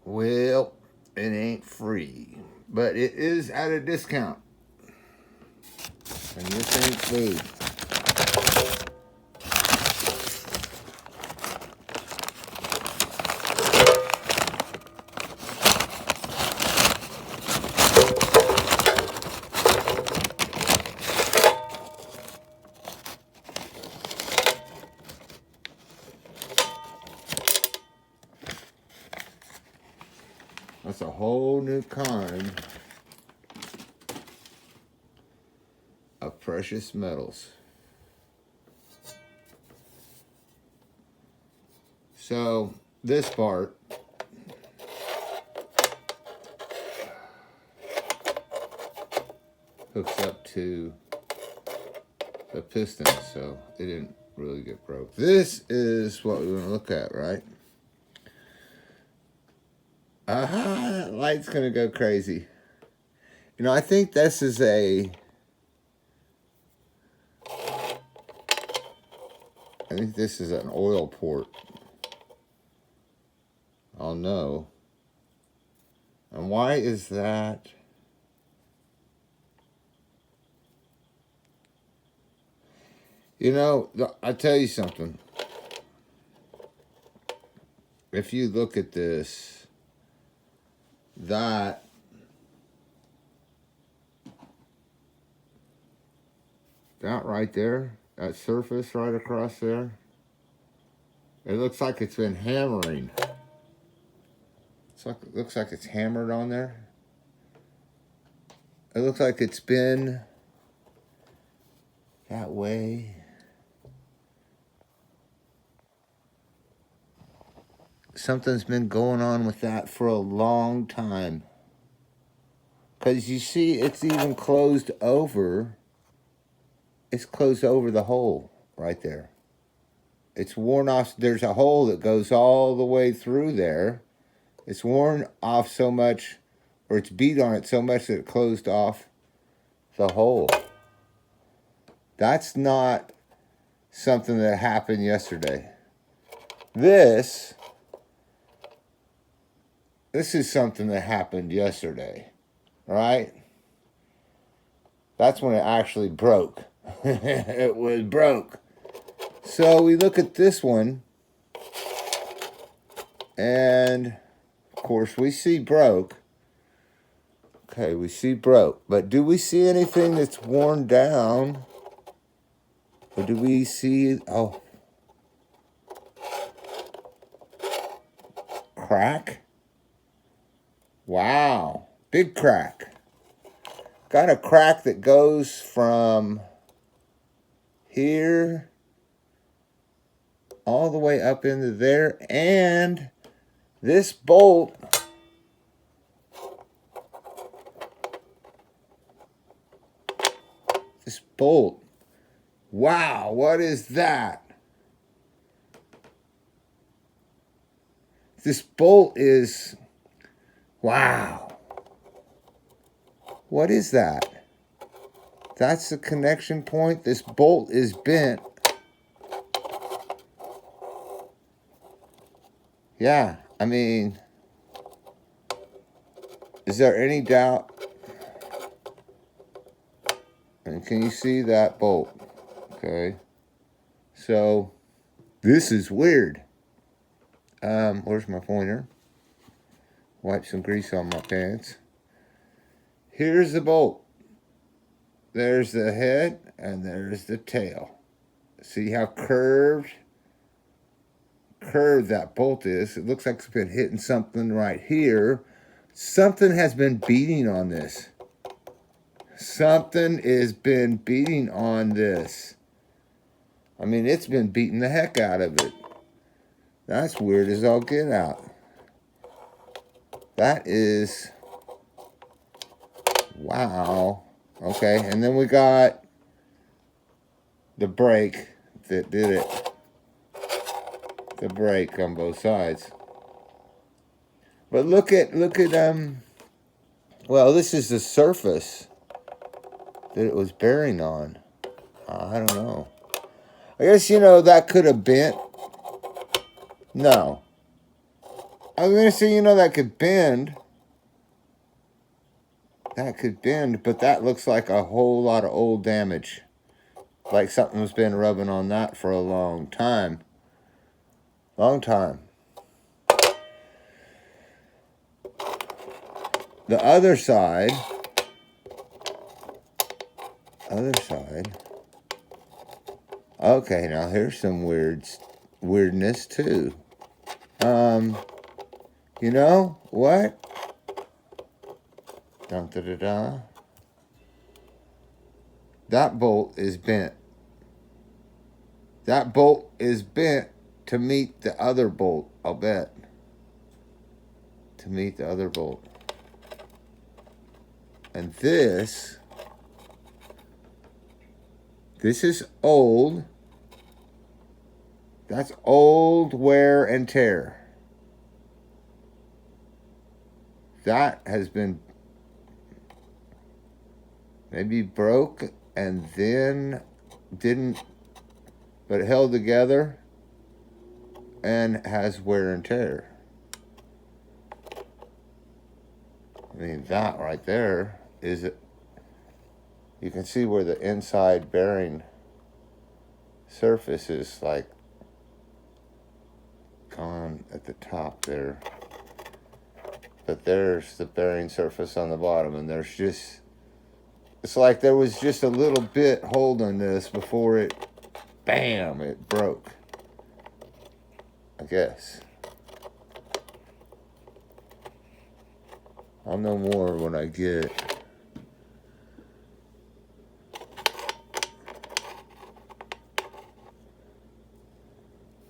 Well, it ain't free, but it is at a discount. And this ain't food. That's a whole new kind of precious metals. So this part hooks up to the piston, so it didn't really get broke. This is what we want to look at, right? That light's gonna go crazy. You know, I think this is I think this is an oil port. I'll know. And why is that? You know, I'll tell you something. If you look at this, that right there, that surface right across there, it looks like it's been hammering. It looks like it's hammered on there. It looks like it's been that way. Something's been going on with that for a long time. Because you see, it's even closed over. It's closed over the hole right there. It's worn off. There's a hole that goes all the way through there. It's worn off so much, or it's beat on it so much that it closed off the hole. That's not something that happened yesterday. This is something that happened yesterday, right? That's when it actually broke. It was broke. So we look at this one, and of course we see broke. Okay, we see broke. But do we see anything that's worn down? Or do we see, crack? Wow, big crack. Got a crack that goes from here all the way up into there, and this bolt wow, what is that? This bolt is, wow, what is that? That's the connection point. This bolt is bent. Yeah, I mean, is there any doubt? And can you see that bolt? Okay. So, this is weird. Where's my pointer? Wipe some grease on my pants. Here's the bolt. There's the head, and there's the tail. See how curved that bolt is? It looks like it's been hitting something right here. Something has been beating on this. Something has been beating on this. I mean, it's been beating the heck out of it. That's weird as all get out. That is, wow. Okay, and then we got the brake that did it. The brake on both sides. But look at well, this is the surface that it was bearing on. I don't know. I guess, that could have bent. No. I was gonna say, you know, that could bend. That could bend, but that looks like a whole lot of old damage. Like something's been rubbing on that for a long time. Long time. The other side. Okay, now here's some weirdness too. You know what? Dun, da, da, da. That bolt is bent. That bolt is bent to meet the other bolt, I'll bet. To meet the other bolt. And this is old. That's old wear and tear. That has been maybe broke and then didn't, but held together and has wear and tear. I mean, that right there is it. You can see where the inside bearing surface is like gone at the top there. But there's the bearing surface on the bottom, and there's just, it's like there was just a little bit holding this before it, bam, it broke. I guess. I'll know more when I get.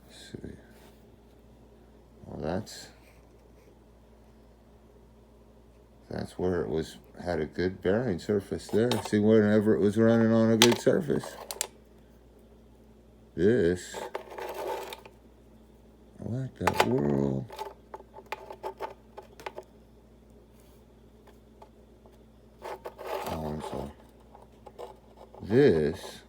Let's see. Well, that's where it was, had a good bearing surface there. See, whenever it was running on a good surface. This. What the world? Oh, I'm sorry. This.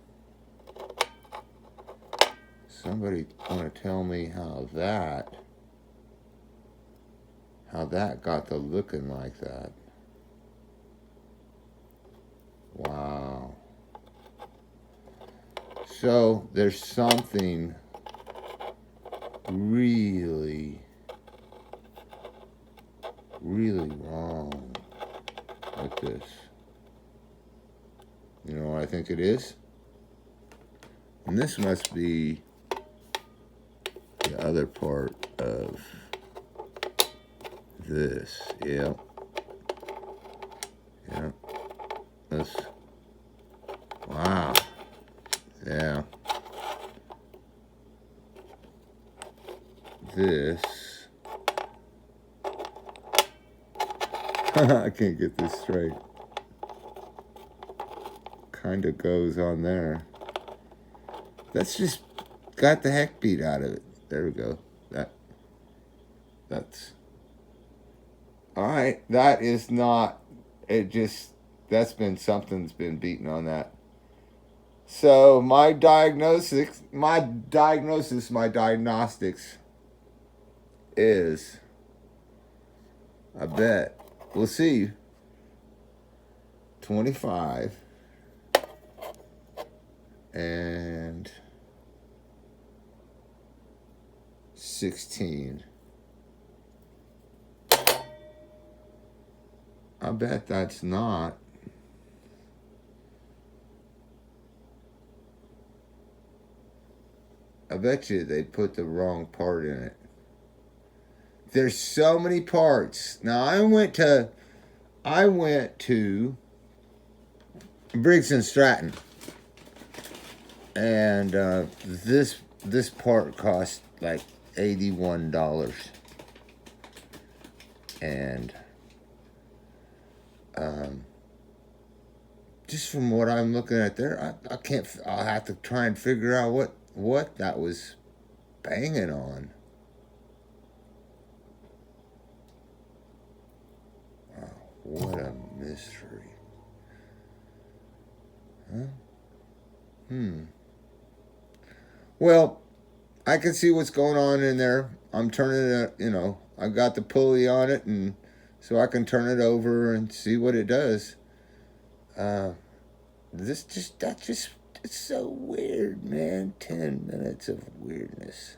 Somebody want to tell me how that got to looking like that. Wow. So there's something really, really wrong with this. You know what I think it is? And this must be the other part of this. Yep. Yep. This. Wow. Yeah. This. I can't get this straight. Kind of goes on there. That's just got the heck beat out of it. There we go. That's all right. That is not. It just, that's been, something's been beaten on that. So my diagnostics is, I bet we'll see, 25 and 16. I bet that's not. I bet you they put the wrong part in it. There's so many parts. Now I went to Briggs and Stratton, and this part cost like $81, and just from what I'm looking at there, I can't. I'll have to try and figure out what that was banging on. Wow, what a mystery. Huh? Well, I can see what's going on in there. I'm turning it, I got the pulley on it, and so I can turn it over and see what it does. It's so weird, man. 10 minutes of weirdness.